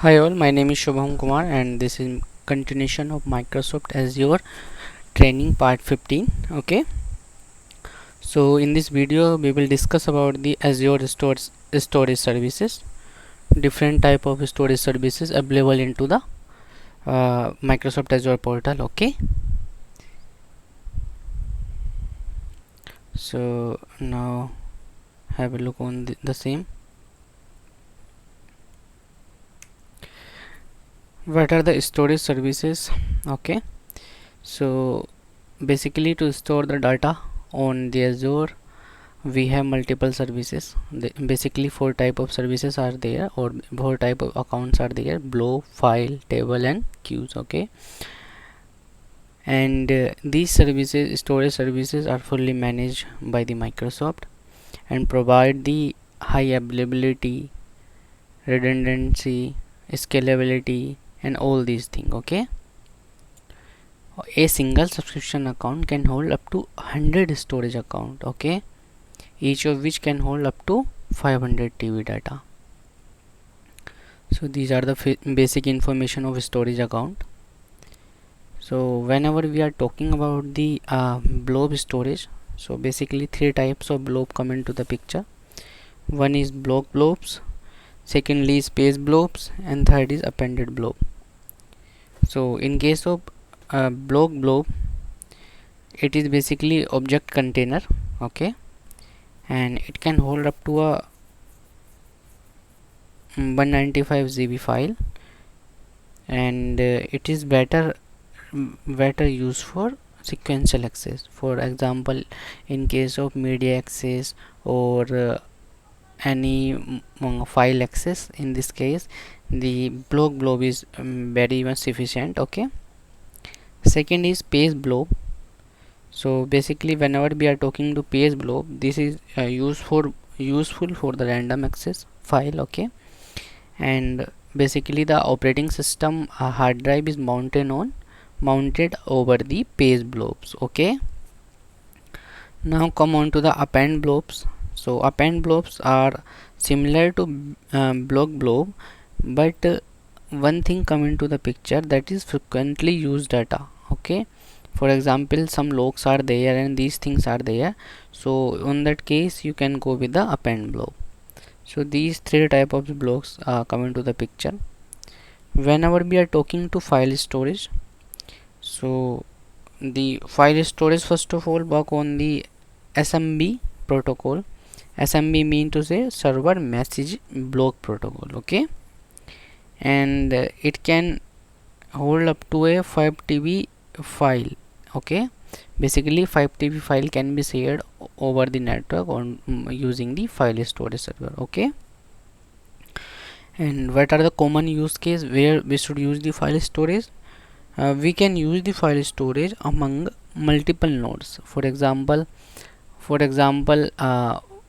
Hi all, my name is Shubham Kumar and this is continuation of Microsoft Azure training part 15. Okay, so in this video we will discuss about the Azure storage services, different type of storage services available into the Microsoft Azure portal. Okay, so now have a look on the same. What are the storage services? Okay, so basically to store the data on the Azure we have multiple services. Basically four type of services are there, or four type of accounts are there: blob, file, table and queues. Okay, and these services, storage services, are fully managed by the Microsoft and provide the high availability, redundancy, scalability and all these things. Okay, a single subscription account can hold up to 100 storage account. Okay, each of which can hold up to 500 TB data. So these are the basic information of storage account. So whenever we are talking about the blob storage, so basically three types of blob come into the picture. One is block blobs, secondly space blobs, and third is appended blob. So in case of block blob, it is basically object container. Okay, and it can hold up to a 195 GB file, and it is better used for sequential access. For example, in case of media access or any file access, in this case the blob is very much sufficient. Okay, second is page blob. So basically whenever we are talking to page blob, this is useful for the random access file. Okay, and basically the operating system hard drive is mounted over the page blobs. Okay, now come on to the append blobs. So append blobs are similar to block blob, but one thing come into the picture, that is frequently used data. Okay, for example, some logs are there and these things are there, so in that case you can go with the append blob. So these three type of blocks come into the picture. Whenever we are talking to file storage, so the file storage first of all work on the SMB protocol. SMB mean to say server message block protocol. Okay, and it can hold up to a 5 TB file. Okay, basically 5 TB file can be shared over the network on using the file storage server. Okay, and what are the common use case where we should use the file storage? We can use the file storage among multiple nodes. For example,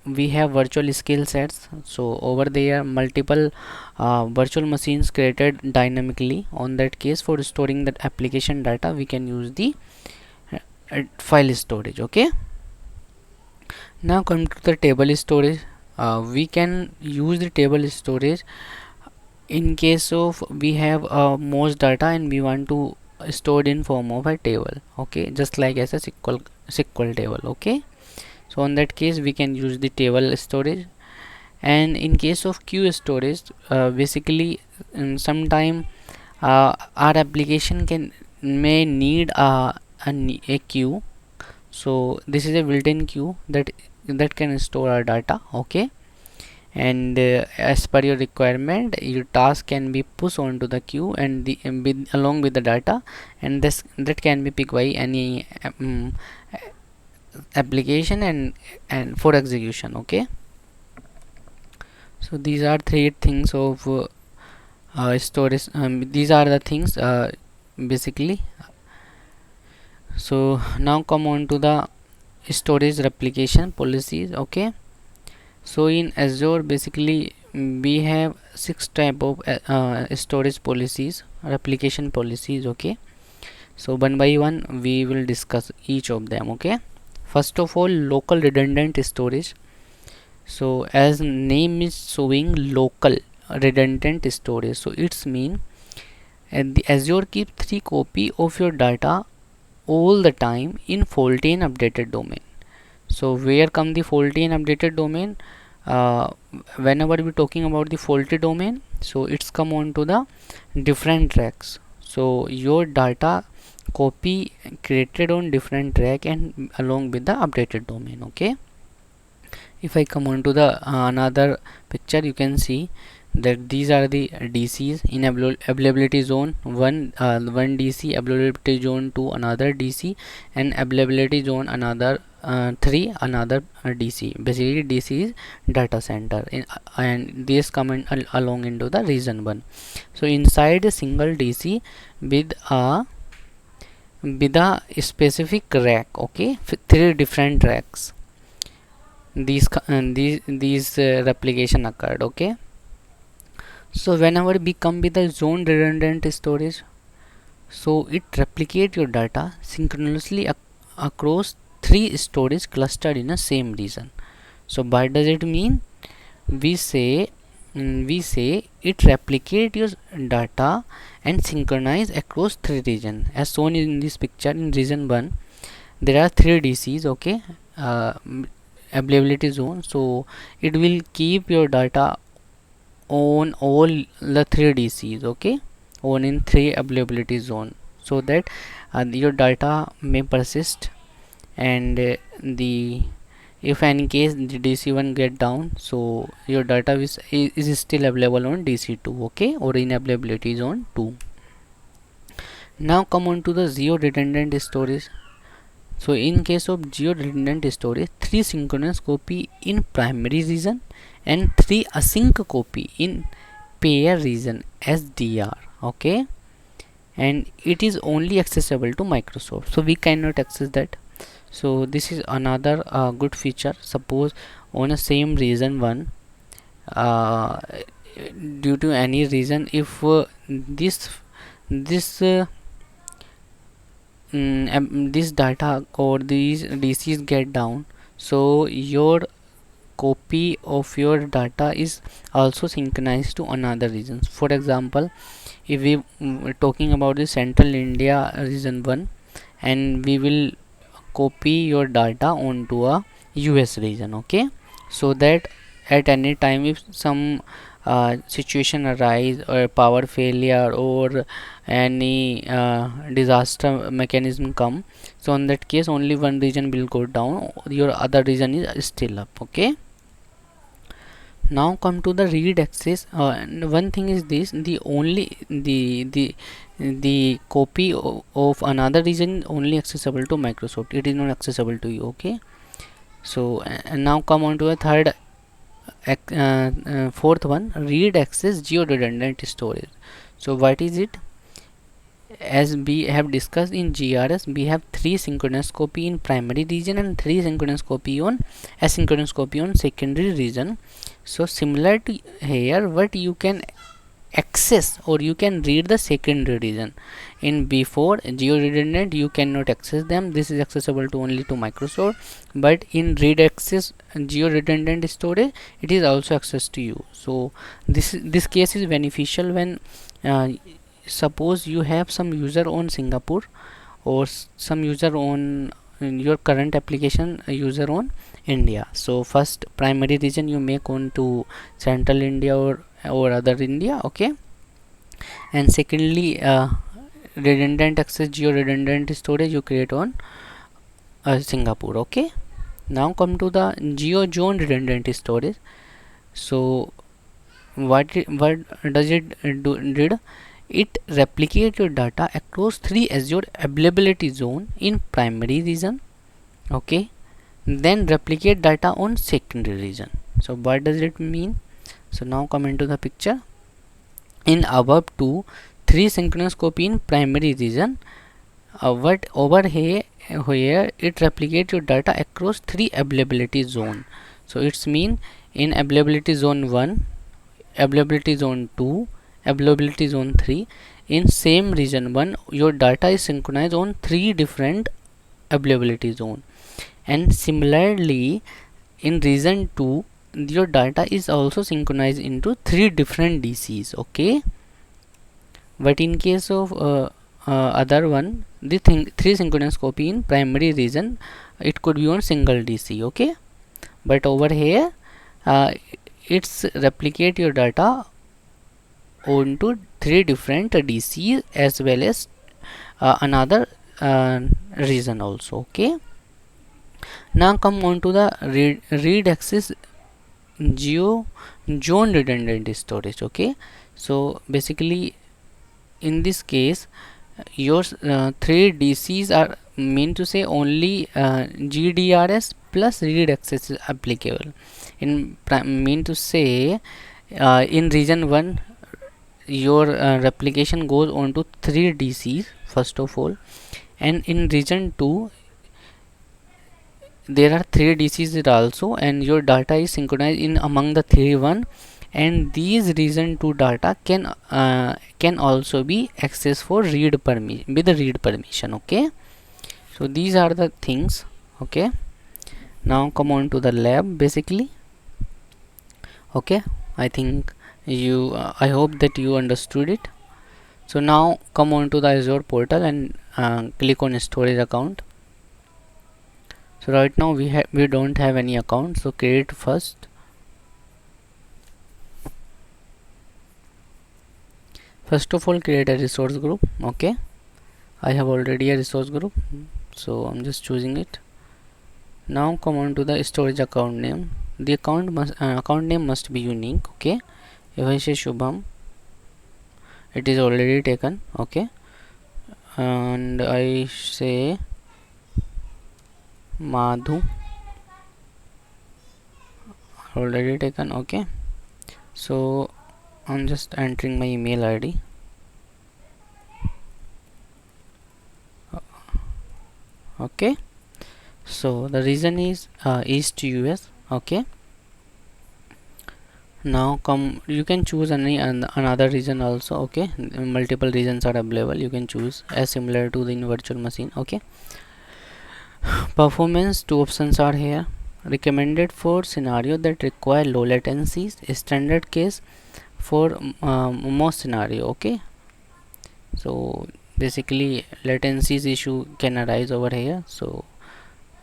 we have virtual skill sets, so over there multiple virtual machines created dynamically. On that case, for storing that application data, we can use the file storage. Okay, now come to the table storage. We can use the table storage in case of we have most data and we want to store it in form of a table. Okay, just like as a SQL table. Okay, so in that case we can use the table storage. And in case of queue storage, basically sometime our application may need a queue. So this is a built-in queue that can store our data. Okay, and as per your requirement, your task can be pushed onto the queue and along with the data, and that can be picked by any application and for execution. Okay, so these are three things of storage. These are the things basically. So now come on to the storage replication policies. Okay, so in Azure basically we have 6 type of storage policies, replication policies. Okay, so one by one we will discuss each of them. Okay, first of all, local redundant storage. So as name is showing local, redundant storage. So it's mean, and the Azure keep 3 copy of your data all the time in faulty and updated domain. So where come the faulty and updated domain? uh, Whenever we talking about the faulty domain, so it's come on to the different racks. So your data copy created on different rack and along with the updated domain. Okay, if I come on to the another picture, you can see that these are the DCs in availability zone 1, one DC, availability zone 2 another DC, and availability zone another 3 another DC. Basically DC is data center and this come along into the region 1. So inside a single DC with a specific rack, okay, 3 different racks, these replication occurred. Okay, so whenever we come with the zone redundant storage, so it replicate your data synchronously across 3 storage clustered in the same region. So what does it mean? We say it replicate your data and synchronize across 3 region. As shown in this picture, in region 1 there are 3 DCs. Okay, availability zone, so it will keep your data on all the 3 DCs. Okay, on in 3 availability zone, so that your data may persist, and the if any case the DC1 get down, so your data is still available on DC2. Okay, or in availability zone 2. Now come on to the geo redundant storage. So in case of geo redundant storage, 3 synchronous copy in primary region and 3 async copy in pair region SDR. Okay, and it is only accessible to Microsoft, so we cannot access that. So this is another good feature. Suppose on a same region 1, uh, due to any reason, if this this data or these DCs get down, so your copy of your data is also synchronized to another regions. For example, if we talking about the Central India region 1, and we will copy your data onto a US region. Okay, so that at any time if some situation arise or power failure or any disaster mechanism come, so in that case only one region will go down, your other region is still up. Okay, now come to the read access. One thing is this: the only the copy of another region only accessible to Microsoft, it is not accessible to you. Okay, so and now come on to a third fourth one, read access geo redundant storage. So what is it? As we have discussed in GRS, we have 3 synchronous copy in primary region and 3 synchronous copy on asynchronous copy on secondary region. So similar to here, what you can access or you can read the secondary region. In before geo redundant you cannot access them, this is accessible to only to Microsoft, but in read access geo redundant storage it is also access to you. So this case is beneficial when suppose you have some user on Singapore or some user on your current application user on India. So first primary region you make on to Central India or other India. Okay, and secondly redundant access geo redundant storage you create on Singapore. Okay, now come to the geo zone redundant storage. So what does it did? It replicate your data across 3 Azure availability zone in primary region. Okay, then replicate data on secondary region. So what does it mean? So now come into the picture. In above 2 3 synchronous copy in primary region, what over here it replicate your data across 3 availability zone. So it's mean in availability zone 1, availability zone 2, availability zone 3, in same region 1 your data is synchronized on 3 different availability zone, and similarly in region 2 your data is also synchronized into 3 different DCs, okay. But in case of other one, the 3 synchronous copy in primary region, it could be on single DC, okay. But over here it's replicate your data onto 3 different DCs as well as another region also, okay. Now come on to the read access zone redundant storage, okay. So basically in this case your 3 DCs are mean to say only GDRS plus read access is applicable. In mean to say in region 1 your replication goes on to 3 DCs first of all, and in region 2 there are 3 DCs also, and your data is synchronized in among the 3 and these region 2 data can also be accessed for read permission with the read permission, okay. So these are the things, okay. Now come on to the lab basically, okay. I think you I hope that you understood it. So now come on to the Azure portal and click on storage account. So right now we don't have any account, so create first. First of all, create a resource group, okay. I have already a resource group, so I'm just choosing it. Now come on to the storage account name. The account name must be unique, okay. If I say Shubham, it is already taken, okay. And I say Madhu, already taken, okay. So I'm just entering my email ID. Okay, so the region is East US, okay. Now come, you can choose any another region also, okay. Multiple regions are available, you can choose as similar to the in virtual machine, okay. Performance, 2 options are here. Recommended for scenario that require low latencies, standard case for most scenario, okay. So basically latencies issue can arise over here, so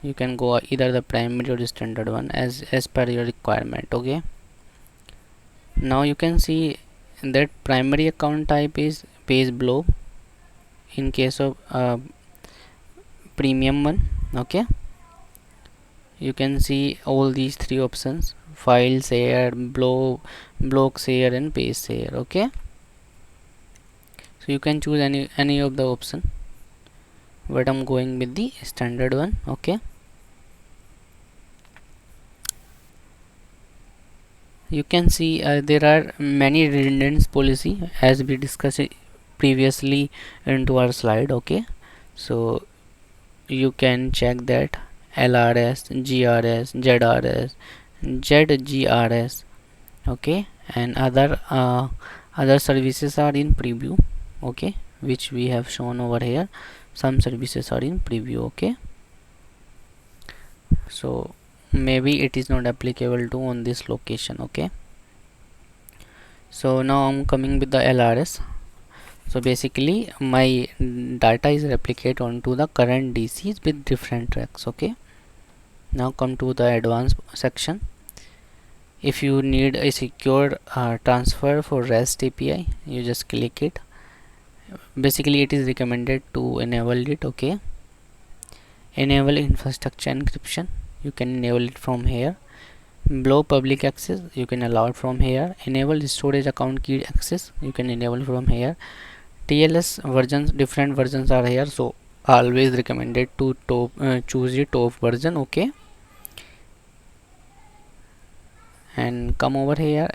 you can go either the primary or the standard one as per your requirement, okay. Now you can see that primary account type is page blob in case of premium one, okay. You can see all these 3 options: file share, block share and page share, okay. So you can choose any of the option, but I'm going with the standard one, okay. You can see there are many redundant policy as we discussed previously into our slide, okay. So you can check that LRS, GRS, ZRS, ZGRS, okay, and other services are in preview, okay, which we have shown over here. Some services are in preview, okay. So maybe it is not applicable to on this location, okay. So now I'm coming with the LRS. So basically my data is replicated onto the current DCs with different tracks, okay. Now come to the advanced section. If you need a secure transfer for REST API, you just click it. Basically it is recommended to enable it, okay. Enable infrastructure encryption, you can enable it from here. Blow public access, you can allow it from here. Enable storage account key access, you can enable from here. TLS versions, different versions are here, so always recommended to choose the top version, okay. And come over here,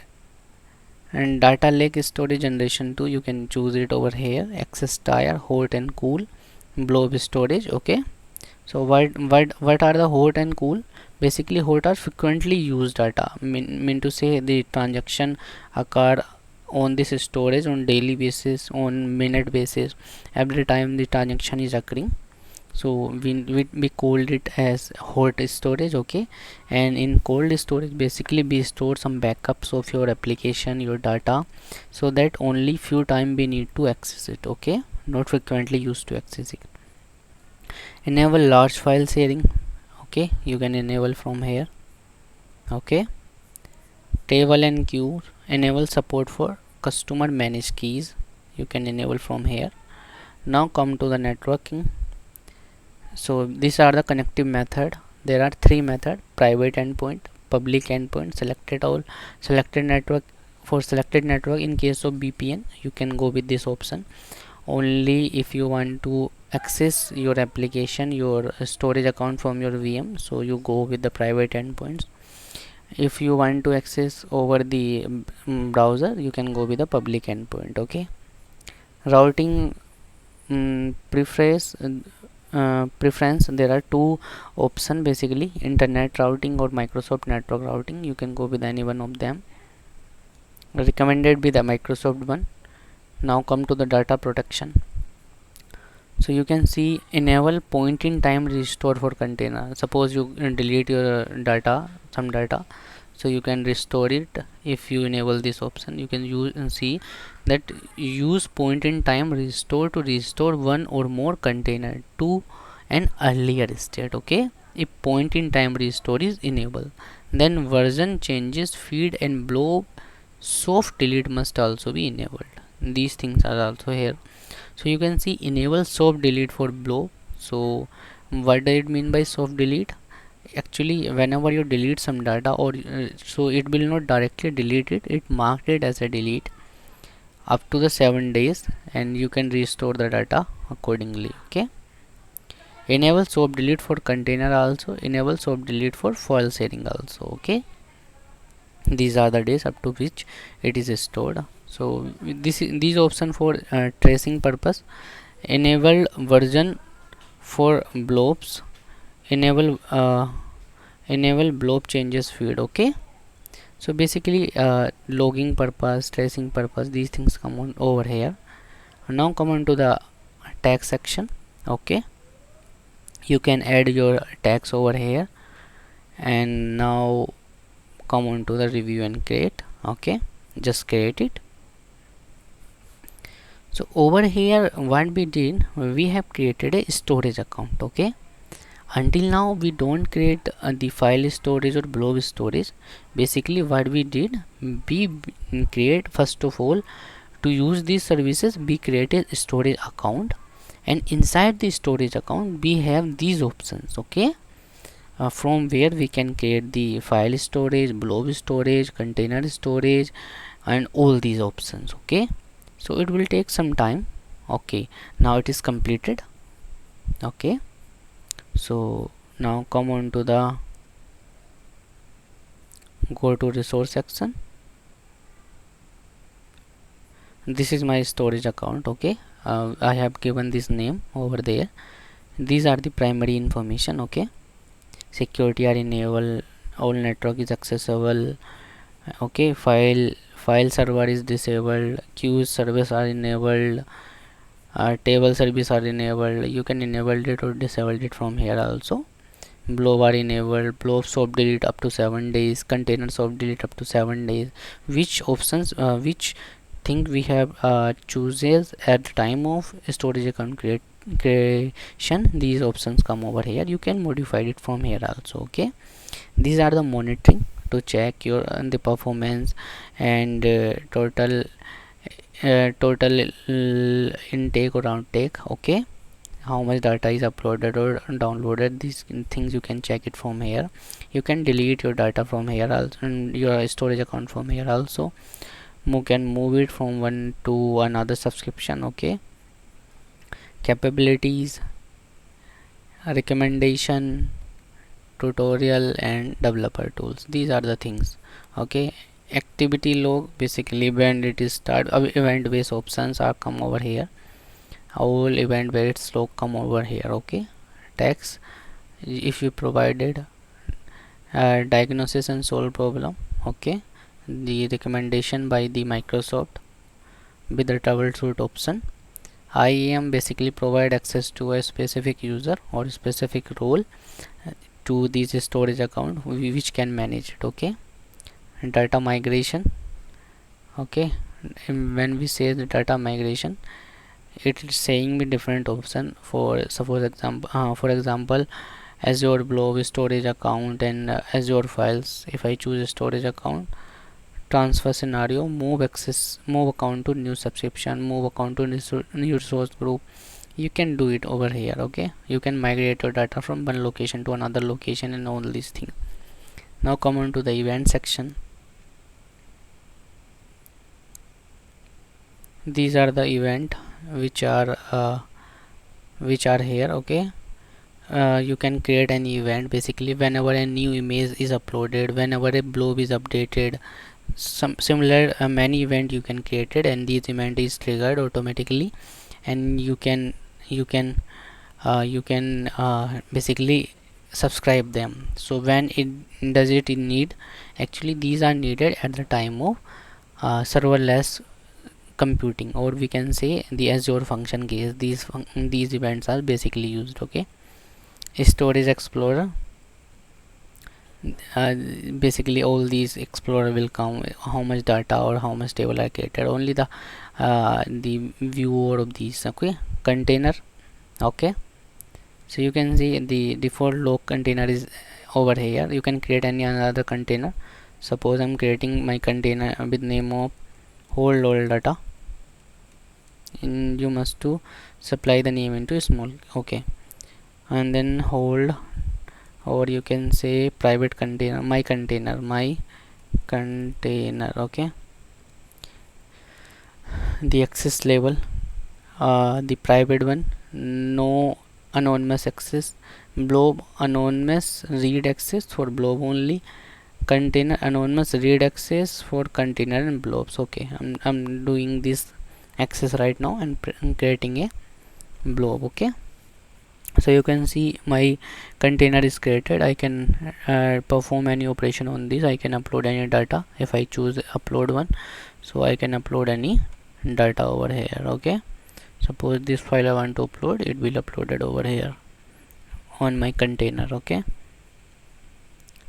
and data lake storage generation 2, you can choose it over here. Access tier, hot and cool, blob storage, okay. So what are the hot and cool? Basically hot are frequently used data, mean to say the transaction occur on this storage on daily basis, on minute basis, every time the transaction is occurring. so we called it as hot storage. Okay, and in cold storage basically we store some backups of your application, your data, so that only few time we need to access it. Okay, not frequently used to access it. Enable large file sharing. Okay, you can enable from here. Okay, table and queue, enable support for customer managed keys, you can enable from here. Now come to the networking. So these are the connective method. There are three method: private endpoint, public endpoint, selected all, selected network. For selected network, in case of VPN, you can go with this option. Only if you want to access your application, your storage account from your VM, so you go with the private endpoints. If you want to access over the browser, you can go with the public endpoint. Okay, routing preference, there are two options basically: internet routing or Microsoft network routing. You can go with any one of them. Recommended be the Microsoft one. Now come to the data protection. So you can see enable point in time restore for container. Suppose you delete your data, some data, so you can restore it. If you enable this option, you can use and see that use point in time restore to restore one or more container to an earlier state. Okay, if point in time restore is enabled, then version changes, feed and blob soft delete must also be enabled. These things are also here. So you can see enable soft delete for blob. So what does it mean by soft delete? Actually, whenever you delete some data, or so it will not directly delete it, it marked it as a delete up to the 7 days, and you can restore the data accordingly. Okay, enable soft delete for container, also enable soft delete for file sharing also. Okay, these are the days up to which it is stored. So these option for tracing purpose. Enable version for blobs, enable blob changes feed. Okay, so basically logging purpose, tracing purpose, these things come on over here. Now come on to the tag section. Okay, you can add your tags over here, and now come on to the review and create. Okay, just create it. So over here what we did, we have created a storage account. Okay, until now we don't create the file storage or blob storage. Basically what we did, we create, first of all, to use these services we create a storage account, and inside the storage account we have these options. Okay, from where we can create the file storage, blob storage, container storage, and all these options. Okay, so it will take some time. Okay, now it is completed. Okay, so now come on to the go to resource section. This is my storage account. Okay, I have given this name over there. These are the primary information. Okay, security are enabled, all network is accessible. Okay, file server is disabled, queues service are enabled, table service are enabled. You can enable it or disable it from here also. Blob are enabled, blob soft delete up to 7 days, container soft delete up to 7 days. Which options, which thing we have chooses at the time of storage account creation, these options come over here. You can modify it from here also. Okay, these are the monitoring to check your the performance and total intake or outtake. Okay, how much data is uploaded or downloaded, these things you can check it from here. You can delete your data from here also, and your storage account from here also. You can move it from one to another subscription. Okay, capabilities, recommendation, tutorial, and developer tools, these are the things. Okay, activity log, basically when it is start, event based options are come over here. All event based log come over here. Okay, text, if you provided diagnosis and solve problem. Okay, the recommendation by the Microsoft with the troubleshoot option. IAM basically provide access to a specific user or specific role to this storage account which can manage it. Okay, data migration. Okay, and when we say the data migration, it is saying me different option for suppose example, for example, Azure Blob storage account and Azure files. If I choose a storage account, transfer scenario, move access, move account to new subscription, move account to new resource group, you can do it over here. Okay, you can migrate your data from one location to another location and all these things. Now come on to the event section. These are the event which are here. Okay, you can create an event basically whenever a new image is uploaded, whenever a blob is updated, some similar many event you can create it, and this event is triggered automatically, and you can basically subscribe them. So when it does it in need, actually these are needed at the time of serverless computing, or we can say the Azure function case. These events are basically used. Okay, storage explorer, basically all these explorer will come how much data or how much table are created, only the viewer of these. Okay, container. Okay, so you can see the default log container is over here. You can create any another container. Suppose I'm creating my container with name of hold all data, and you must to supply the name into small. Okay, and then hold, or you can say private container, my container. Okay, the access level, the private one, no anonymous access, blob anonymous read access for blob only, container anonymous read access for container and blobs. Okay, I'm doing this access right now and creating a blob. Okay, so you can see my container is created. I can perform any operation on this. I can upload any data if I choose upload one, so I can upload any data over here. Okay, suppose this file I want to upload, it will uploaded over here on my container. Okay,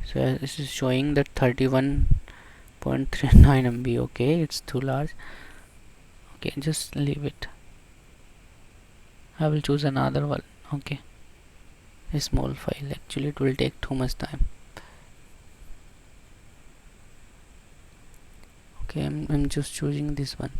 so this is showing that 31.39 MB. Okay, it's too large. Okay, just leave it. I will choose another one. Okay, a small file, actually it will take too much time. Okay, I'm just choosing this one.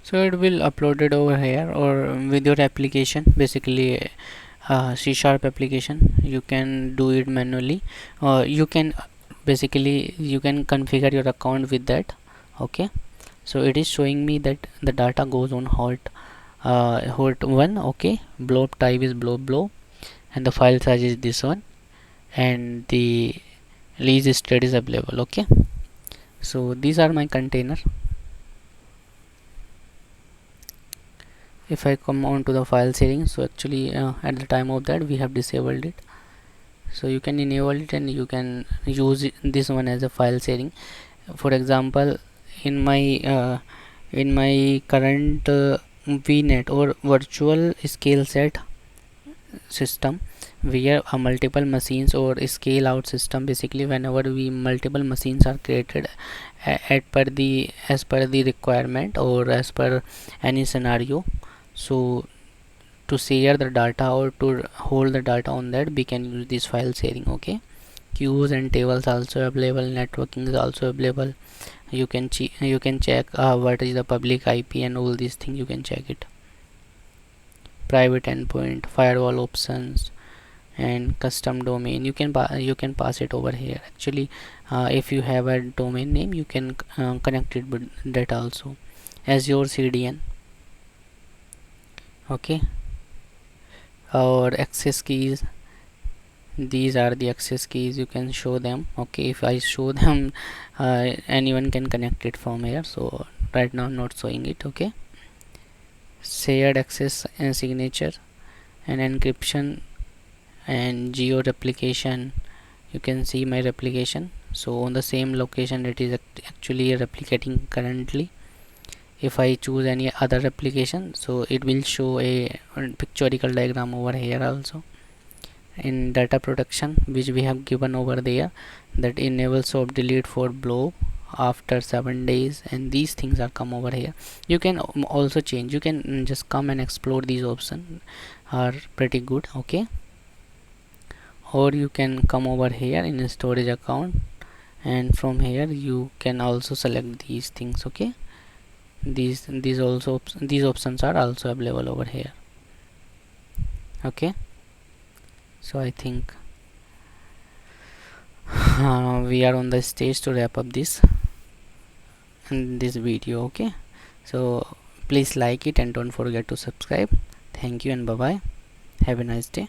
So it will upload it over here, or with your application, basically C# application, you can do it manually. You can basically you can configure your account with that. Okay, so it is showing me that the data goes on hot 1. Okay, blob type is blob, and the file size is this one, and the release state is available. Okay, so these are my container. If I come on to the file settings, so actually at the time of that we have disabled it, so you can enable it and you can use this one as a file sharing. For example, in my current VNet or virtual scale set system, where a multiple machines or scale out system, basically whenever we multiple machines are created as per the requirement or as per any scenario, so to share the data or to hold the data on that, we can use this file sharing. Okay, queues and tables also available, networking is also available. You can check what is the public IP and all these things, you can check it. Private endpoint, firewall options, and custom domain, you can pass it over here. Actually if you have a domain name, you can connect it with that also. Azure CDN. Okay, or access keys, these are the access keys, you can show them. Okay, if I show them anyone can connect it from here, so right now I'm not showing it. Okay, shared access and signature, and encryption and geo replication. You can see my replication, so on the same location it is actually replicating currently. If I choose any other replication, so it will show a pictorial diagram over here also. In data protection, which we have given over there, that enable soft delete for blob after 7 days, and these things are come over here. You can also change, you can just come and explore. These options are pretty good, okay. Or you can come over here in storage account, and from here you can also select these things, okay. These options are also available over here, okay. So I think we are on the stage to wrap up this video, okay. So please like it and don't forget to subscribe. Thank you and bye bye. Have a nice day.